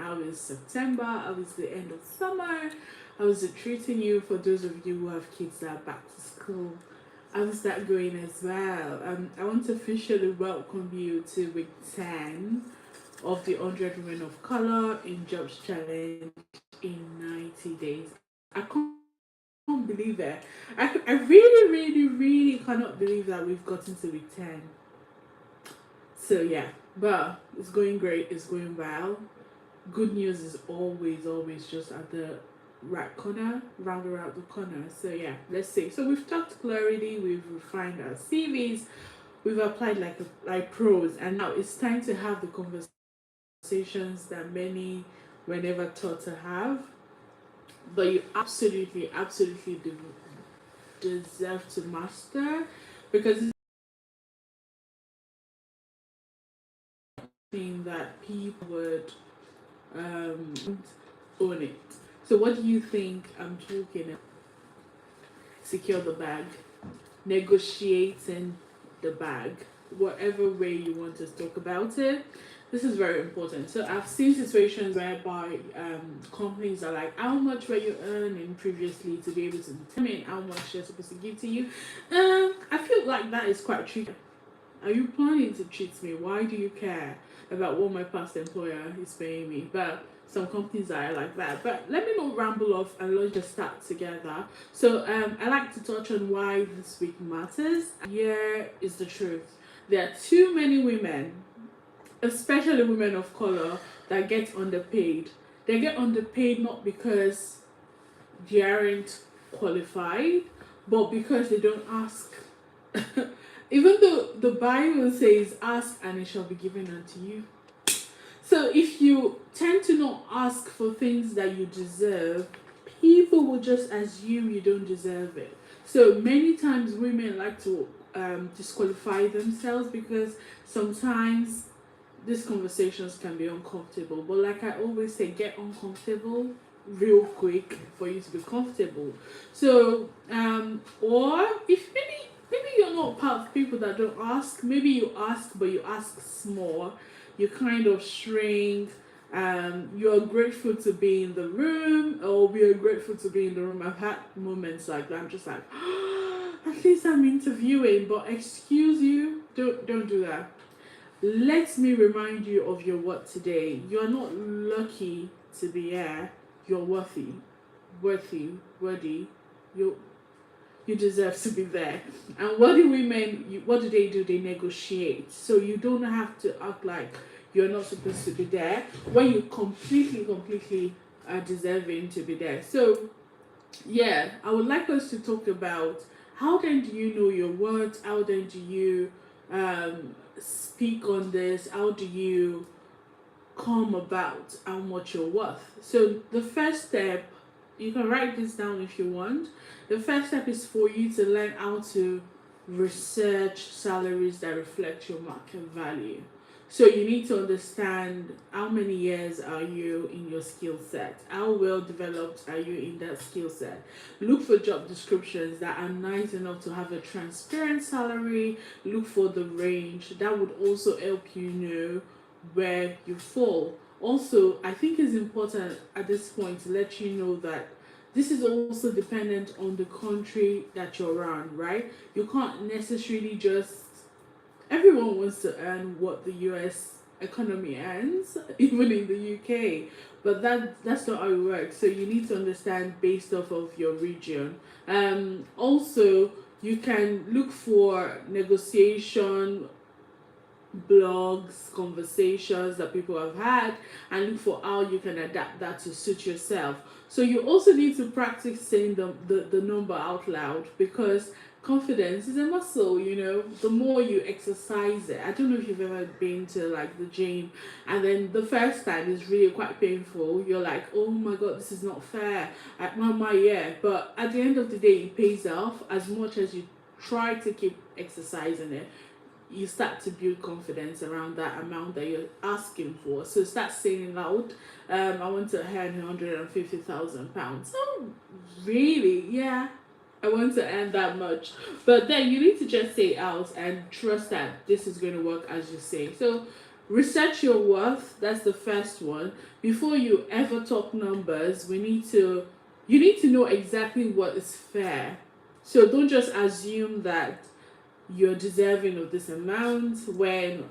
How is September? How is the end of summer? How is it treating you? For those of you who have kids that are back to school, how is that going as well? I want to officially welcome you to week 10 of the 100 Women of Color in Jobs Challenge in 90 days. I can't believe it. I really, really, really cannot believe that we've gotten to week 10. So, yeah, but it's going great, it's going well. Good news is always, always just at the right corner, round around the corner. So, yeah, let's see. So, we've talked clarity, we've refined our CVs, we've applied like pros, and now it's time to have the conversations that many were never taught to have. But you absolutely, absolutely deserve to master, because it's something that people would own it. So, what do you think I'm talking about? Secure the bag, negotiating the bag, whatever way you want to talk about it. This is very important. So I've seen situations whereby companies are like, how much were you earning previously, to be able to determine how much they're supposed to give to you. I feel like that is quite tricky. Are you planning to cheat me? Why do you care about what my past employer is paying me? But some companies are like that. But let me not ramble off and let's just start together. So I like to touch on why this week matters. Here is the truth. There are too many women, especially women of color, that get underpaid. They get underpaid not because they aren't qualified, but because they don't ask. Even though the Bible says, ask and it shall be given unto you. So if you tend to not ask for things that you deserve, people will just assume you don't deserve it. So many times women like to disqualify themselves, because sometimes these conversations can be uncomfortable. But like I always say, get uncomfortable real quick for you to be comfortable. So or if maybe you're not part of people that don't ask, maybe you ask but you ask small, you kind of shrink. You're grateful to be in the room, or we are grateful to be in the room. I've had moments like that. I'm just like, at least I'm interviewing, but excuse you, don't do that. Let me remind you of your worth today. You're not lucky to be here. You're worthy, worthy. You deserve to be there. And what do women? What do? They negotiate. So you don't have to act like you're not supposed to be there when you completely are deserving to be there. So yeah, I would like us to talk about how then do you know your worth? How then do you speak on this? How do you come about how much you're worth? So the first step, you can write this down if you want. The first step is for you to learn how to research salaries that reflect your market value. So you need to understand how many years are you in your skill set? How well developed are you in that skill set? Look for job descriptions that are nice enough to have a transparent salary. Look for the range. That would also help you know where you fall. Also, I think it's important at this point to let you know that this is also dependent on the country that you're around, right? You can't necessarily just, everyone wants to earn what the US economy earns, even in the UK, but that's not how it works. So you need to understand based off of your region. Also, you can look for negotiation blogs, conversations that people have had, and look for how you can adapt that to suit yourself. So you also need to practice saying the number out loud, because confidence is a muscle, the more you exercise it. I don't know if you've ever been to like the gym, and then the first time is really quite painful. You're like, oh my god, this is not fair. Yeah, but at the end of the day, it pays off. As much as you try to keep exercising it, you start to build confidence around that amount that you're asking for. So start saying loud, I want to earn £150,000. Oh, really? Yeah, I want to earn that much. But then you need to just say out and trust that this is going to work as you say. So research your worth. That's the first one. Before you ever talk numbers, you need to know exactly what is fair. So don't just assume that you're deserving of this amount when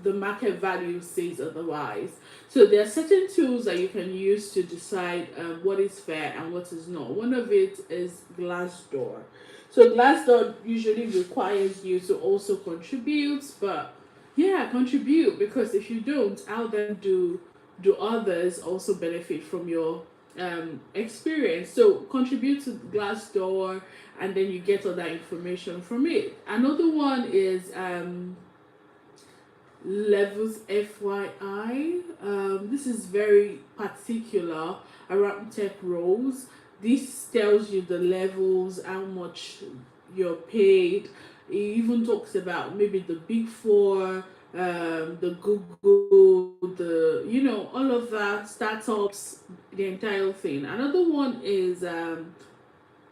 the market value says otherwise. So there are certain tools that you can use to decide what is fair and what is not. One of it is Glassdoor. So Glassdoor usually requires you to also contribute, but yeah, contribute, because if you don't, how then do others also benefit from your experience? So contribute to Glassdoor, and then you get all that information from it. Another one is Levels FYI. This is very particular around tech roles. This tells you the levels, how much you're paid. It even talks about maybe the big four, the Google, the all of that, startups, the entire thing. Another one is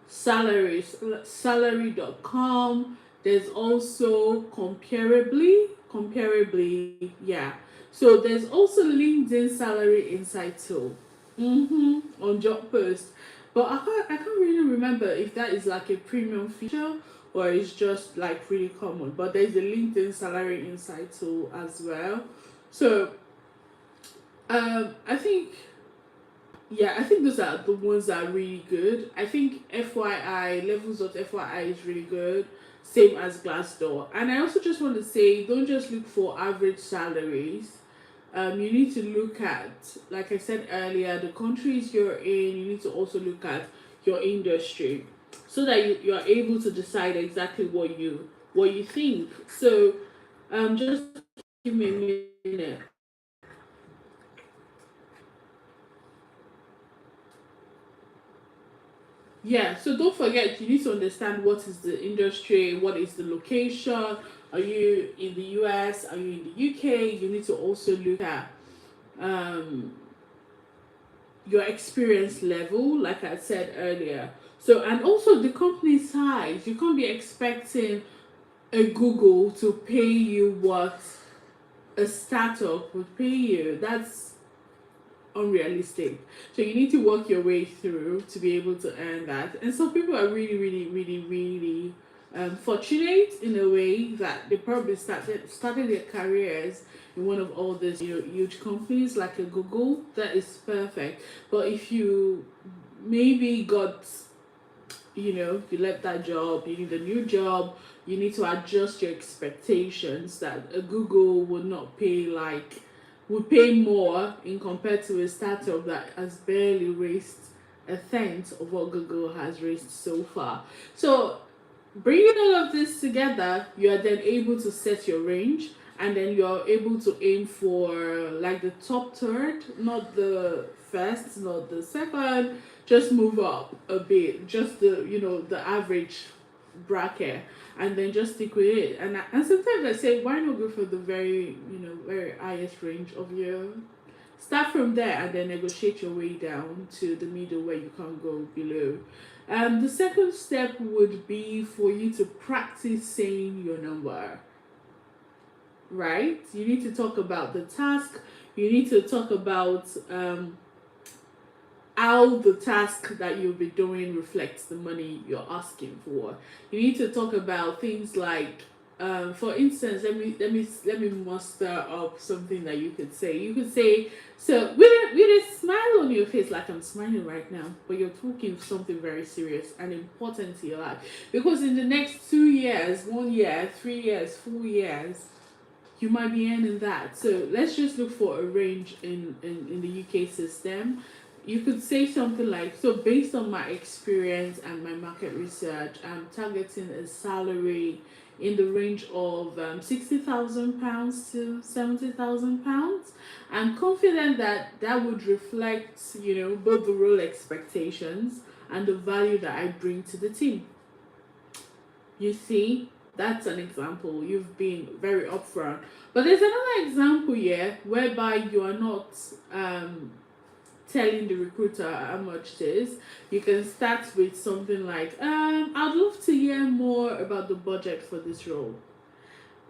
salaries, salary.com. There's also comparably, yeah. So there's also LinkedIn salary insight tool, on job post, but I can't really remember if that is like a premium feature or it's just like really common. But there's a LinkedIn salary insight tool as well. So I think, yeah, I think those are the ones that are really good. I think FYI, levels.fyi is really good, same as Glassdoor. And I also just want to say, don't just look for average salaries. You need to look at, like I said earlier, the countries you're in. You need to also look at your industry, so that you are able to decide exactly what you think. So, just give me a minute. Yeah, so don't forget, you need to understand what is the industry, what is the location. Are you in the US? Are you in the UK? You need to also look at um, your experience level, like I said earlier. So, and also the company size. You can't be expecting a Google to pay you what a startup would pay you. That's unrealistic. So you need to work your way through to be able to earn that. And some people are really, really, really, really fortunate in a way that they probably started their careers in one of all these huge companies like a Google. That is perfect. But if you maybe got you left that job, you need a new job, you need to adjust your expectations that a Google would pay more in compared to a startup that has barely raised a tenth of what Google has raised so far. So bringing all of this together, you are then able to set your range, and then you're able to aim for like the top third, not the first, not the second. Just move up a bit, just the average bracket, and then just stick with it. And sometimes I say, why not go for the very highest range of your. Start from there and then negotiate your way down to the middle where you can't go below. The second step would be for you to practice saying your number, right? You need to talk about the task. You need to talk about how the task that you'll be doing reflects the money you're asking for. You need to talk about things like, for instance, let me muster up something that you could say. You could say, so with a smile on your face, like I'm smiling right now, but you're talking something very serious and important to your life, because in the next 2 years, 1 year, 3 years, 4 years, you might be earning that. So let's just look for a range in the UK system. You could say something like, so based on my experience and my market research, I'm targeting a salary in the range of £60,000 to £70,000. I'm confident that that would reflect, both the role expectations and the value that I bring to the team. You see, that's an example. You've been very upfront. But there's another example here whereby you are not telling the recruiter how much it is. You can start with something like, I'd love to hear more about the budget for this role.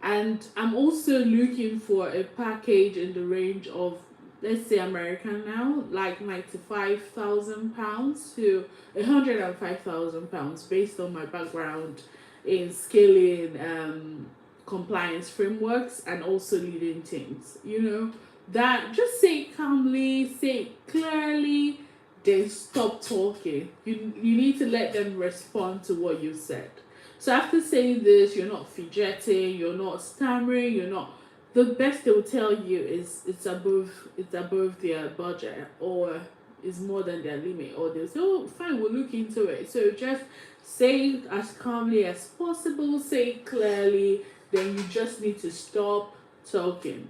And I'm also looking for a package in the range of, let's say American now, like £95,000 to £105,000 based on my background in scaling compliance frameworks and also leading teams. That just say it calmly, say it clearly, then stop talking. You need to let them respond to what you said. So after saying this, you're not fidgeting, you're not stammering, you're not. The best they will tell you is it's above their budget, or is more than their limit, or they'll say, oh fine, we'll look into it. So just say it as calmly as possible, say it clearly, then you just need to stop talking.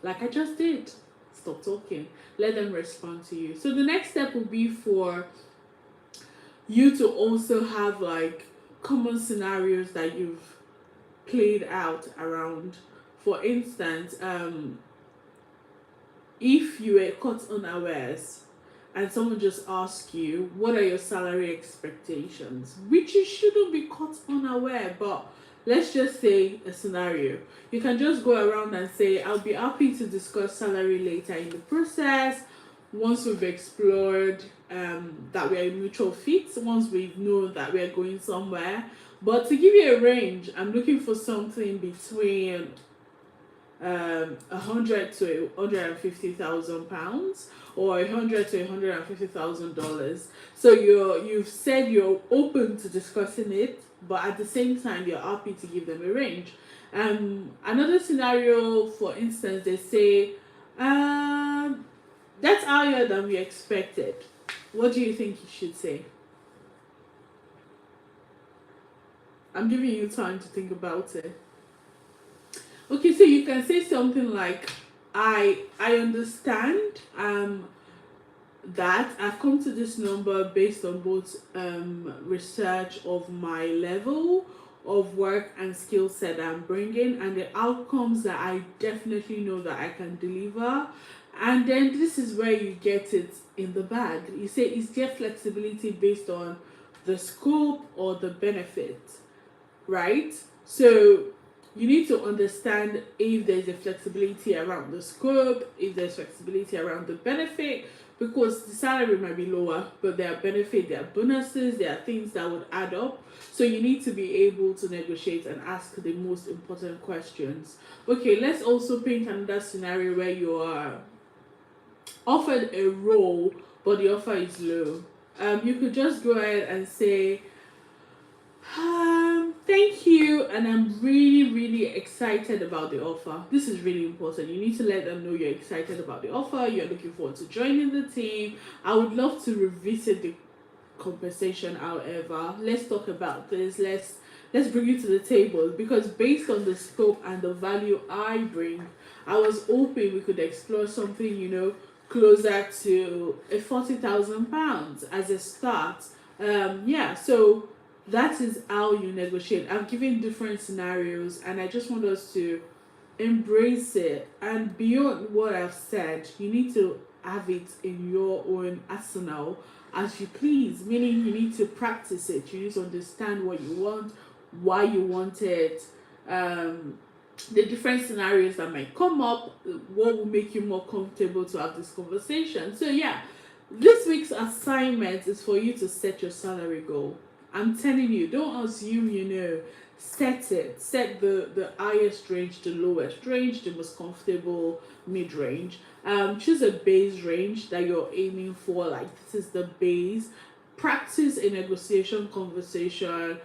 Like I just did. Stop talking. Let them respond to you. So the next step will be for you to also have like common scenarios that you've played out around. For instance, if you were caught unawares and someone just asks you, what are your salary expectations? Which you shouldn't be caught unaware, but let's just say a scenario. You can just go around and say, I'll be happy to discuss salary later in the process, once we've explored that we're a mutual fit, once we've known that we're going somewhere. But to give you a range, I'm looking for something between 100 to 150,000 pounds, or 100 to $150,000. So you've said you're open to discussing it, but at the same time you're happy to give them a range. Another scenario, for instance, they say, that's higher than we expected. What do you think you should say? I'm giving you time to think about it. Okay, so you can say something like, I understand that I've come to this number based on both research of my level of work and skill set I'm bringing, and the outcomes that I definitely know that I can deliver. And then this is where you get it in the bag. You say, is there flexibility based on the scope or the benefit, right? So you need to understand if there's a flexibility around the scope, if there's flexibility around the benefit, because the salary might be lower, but there are benefits, there are bonuses, there are things that would add up. So you need to be able to negotiate and ask the most important questions. Okay, let's also paint another scenario where you are offered a role, but the offer is low. You could just go ahead and say, thank you, and I'm really, really excited about the offer. This is really important. You need to let them know you're excited about the offer, you're looking forward to joining the team. I would love to revisit the compensation, however. Let's talk about this. Let's bring it to the table, because based on the scope and the value I bring, I was hoping we could explore something, closer to £40,000 as a start. So that is how you negotiate. I've given different scenarios, and I just want us to embrace it. And beyond what I've said, you need to have it in your own arsenal as you please, meaning you need to practice it. You need to understand what you want, why you want it, the different scenarios that might come up, what will make you more comfortable to have this conversation. So yeah, this week's assignment is for you to set your salary goal. I'm telling you, don't assume, set it. Set the highest range, the lowest range, the most comfortable mid-range. Choose a base range that you're aiming for, like this is the base. Practice a negotiation conversation.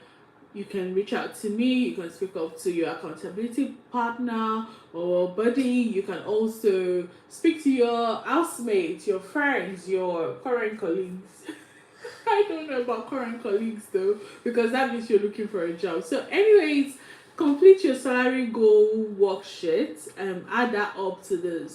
You can reach out to me, you can speak up to your accountability partner or buddy. You can also speak to your housemates, your friends, your current colleagues. I don't know about current colleagues though, because that means you're looking for a job. So anyways, complete your salary goal worksheet, add that up to the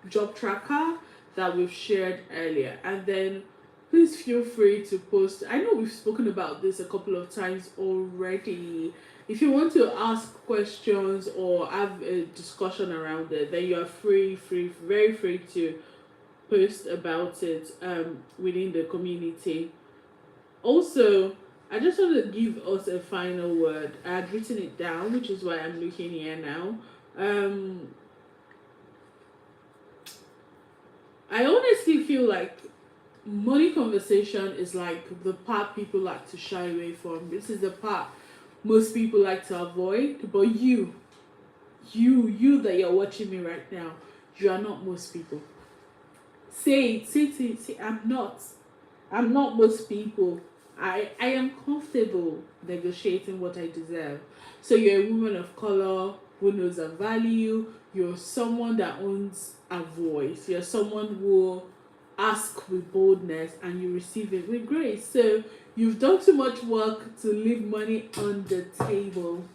job tracker that we've shared earlier, and then please feel free to post. I know we've spoken about this a couple of times already. If you want to ask questions or have a discussion around it, then you are very free to post about it within the community. Also, I just want to give us a final word. I had written it down, which is why I'm looking here now. Um, I honestly feel like money conversation is like the part people like to shy away from. This is the part most people like to avoid. But you that you're watching me right now, you are not most people. Say it, say, I'm not most people. I am comfortable negotiating what I deserve. So you're a woman of color who knows her value. You're someone that owns a voice. You're someone who ask with boldness and you receive it with grace. So you've done too much work to leave money on the table.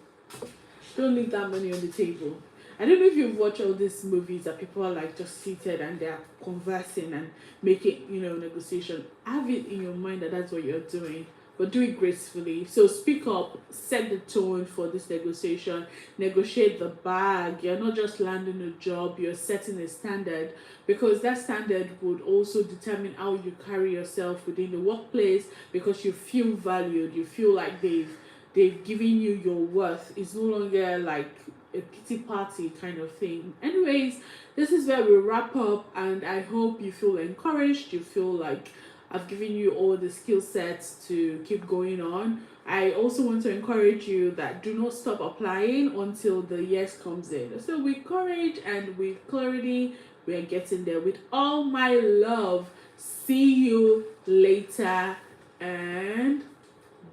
Don't leave that money on the table. I don't know if you've watched all these movies that people are like just seated and they're conversing and making, negotiation. Have it in your mind that that's what you're doing, but do it gracefully. So speak up, set the tone for this negotiation, negotiate the bag. You're not just landing a job, you're setting a standard, because that standard would also determine how you carry yourself within the workplace, because you feel valued, you feel like they've given you your worth. It's no longer like a pity party kind of thing. Anyways, this is where we wrap up, and I hope you feel encouraged. You feel like I've given you all the skill sets to keep going on. I also want to encourage you that do not stop applying until the yes comes in. So with courage and with clarity, we are getting there. With all my love, see you later and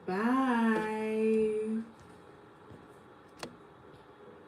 bye.